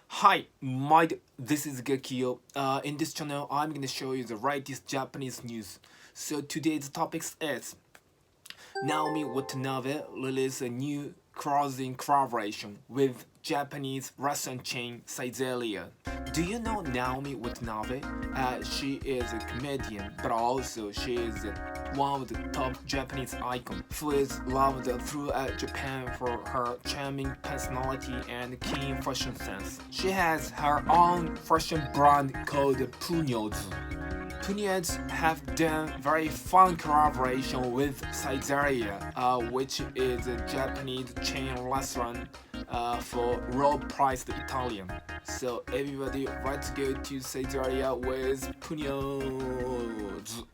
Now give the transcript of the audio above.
Hi, this is Gakio. In this channel, I'm gonna show you the latest Japanese news. So today's topic is Naomi Watanabe released a new clothing collaboration with Japanese restaurant chain Saizeriya. Do you know Naomi Watanabe? She is a comedian, but also she is one of the top Japanese icons who is loved throughout Japan for her charming personality and keen fashion sense. She has her own fashion brand called Punyozu. Punyozu have done very fun collaboration with Saizeriya, which is a Japanese chain restaurant for low-priced Italian. So everybody, let's go to Saizeriya with Punyozu.